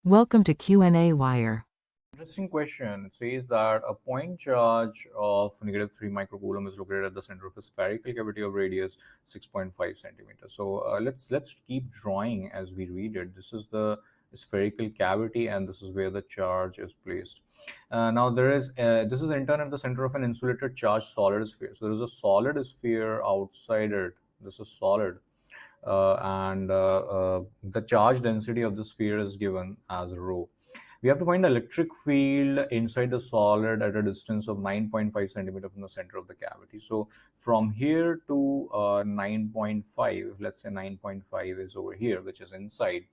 Welcome to qnawire. Interesting question. It says that a point charge of -3 microcoulomb is located at the center of a spherical cavity of radius 6.5 centimeters. So let's keep drawing as we read it. This is the spherical cavity, and this is where the charge is placed. Now there is this is in turn at the center of an insulated charged solid sphere. So there is a solid sphere outside it. This is solid, and the charge density of the sphere is given as rho. We have to find the electric field inside the solid at a distance of 9.5 centimeter from the center of the cavity. So from here to 9.5, let's say 9.5 is over here, which is inside.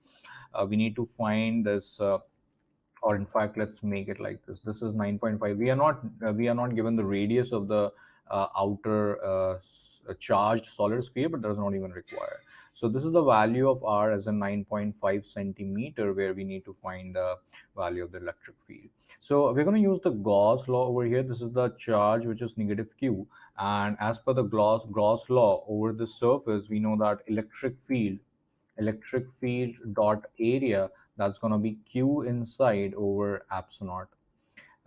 We need to find this, or in fact, let's make it like this. This is 9.5. We are not given the radius of the outer charged solid sphere, but does not even require. So this is the value of r as a 9.5 centimeter, where we need to find the value of the electric field. So we're going to use the Gauss law over here. This is the charge which is negative q, and as per the Gauss law over the surface, we know that electric field dot area, that's going to be q inside over epsilon naught.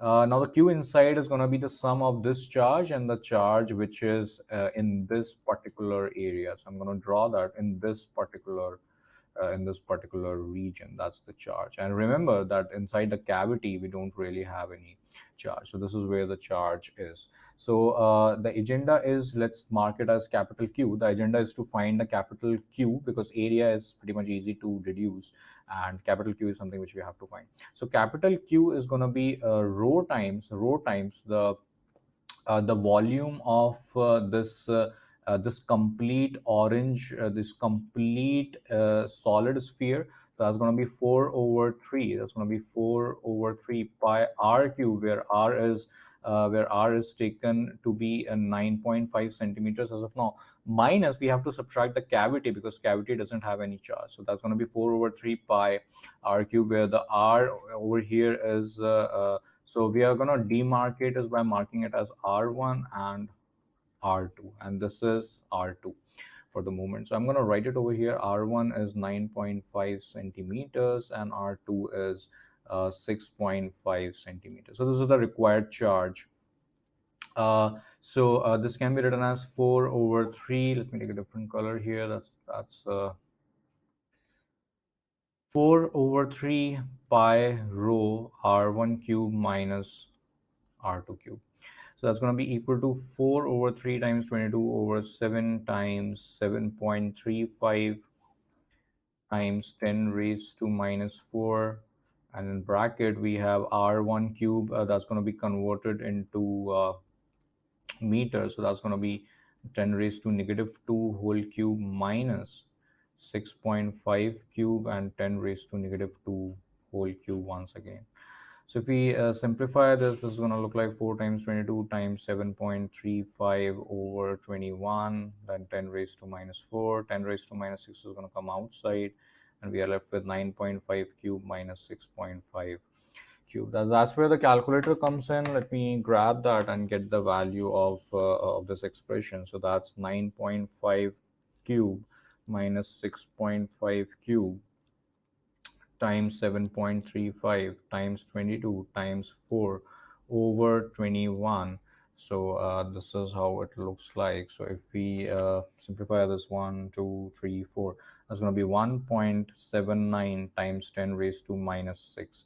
Now the q inside is going to be the sum of this charge and the charge which is in this particular area. So I'm going to draw that in this particular region. That's the charge. And remember that inside the cavity, we don't really have any charge. So this is where the charge is. So the agenda is, let's mark it as capital Q. The agenda is to find the capital Q because area is pretty much easy to deduce, and capital Q is something which we have to find. So capital Q is going to be rho times the volume of this complete orange, this complete solid sphere. So that's going to be 4 over 3. That's going to be 4 over 3 pi r cube, where r is taken to be 9.5 centimeters as of now. Minus, we have to subtract the cavity because cavity doesn't have any charge. So that's going to be 4 over 3 pi r cube, where the r over here is so we are going to demarcate is by marking it as R1 and R2, and this is R2 for the moment. So I'm going to write it over here. R1 is 9.5 centimeters and R2 is 6.5 centimeters. So this is the required charge. So this can be written as 4 over 3. Let me take a different color here. That's 4 over 3 pi rho R1 cube minus R2 cube. So that's going to be equal to 4 over 3 times 22 over 7 times 7.35 times 10 raised to minus 4. And in bracket, we have R1 cube. That's going to be converted into meters. So that's going to be 10 raised to negative 2 whole cube minus 6.5 cube and 10 raised to negative 2 whole cube once again. So if we simplify this is going to look like 4 times 22 times 7.35 over 21, then 10 raised to minus 4, 10 raised to minus 6 is going to come outside, and we are left with 9.5 cube minus 6.5 cube. That's where the calculator comes in. Let me grab that and get the value of this expression. So that's 9.5 cube minus 6.5 cube times 7.35 times 22 times 4 over 21. So this is how it looks like. So if we simplify this 1 2 3 4, that's going to be 1.79 times 10 raised to minus 6.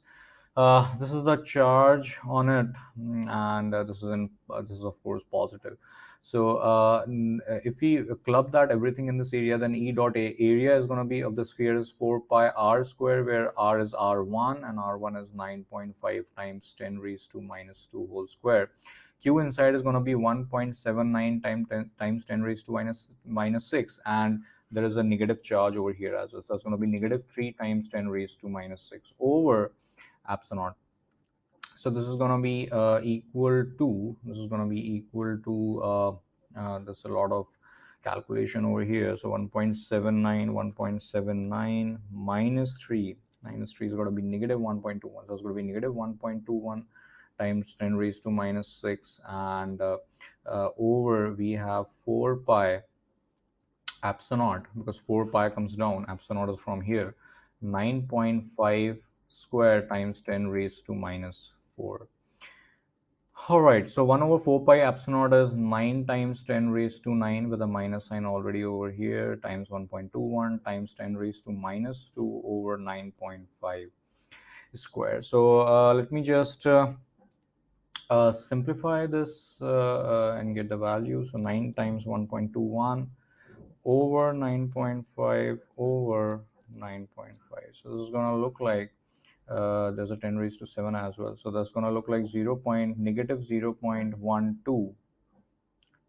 This is the charge on it, and this is of course positive. So if we club that everything in this area, then E dot A area is going to be of the sphere is 4 pi r square, where r is r1 and r1 is 9.5 times 10 raised to minus 2 whole square. Q inside is going to be 1.79 times 10 raised to minus 6, and there is a negative charge over here as well. So it's going to be negative 3 times 10 raised to minus 6 over epsilon naught. So this is going to be equal to there's a lot of calculation over here. So 1.79 minus 3 is going to be negative 1.21. So it's going to be negative 1.21 times 10 raised to minus 6, and over we have 4 pi epsilon naught, because 4 pi comes down, epsilon naught is from here, 9.5 square times 10 raised to minus 4. All right, so 1 over 4 pi epsilon naught is 9 times 10 raised to 9 with a minus sign already over here times 1.21 times 10 raised to minus 2 over 9.5 square. So let me just simplify this and get the value. So 9 times 1.21 over 9.5 over 9.5. So this is going to look like there's a 10 raised to 7 as well. So that's going to look like negative 0.12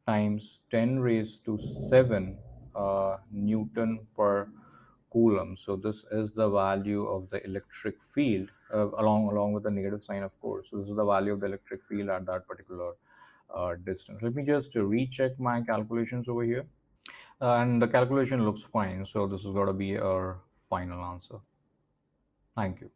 times 10 raised to 7 Newton per coulomb. So this is the value of the electric field along with the negative sign, of course. So this is the value of the electric field at that particular distance. Let me just recheck my calculations over here. And the calculation looks fine. So this is got to be our final answer. Thank you.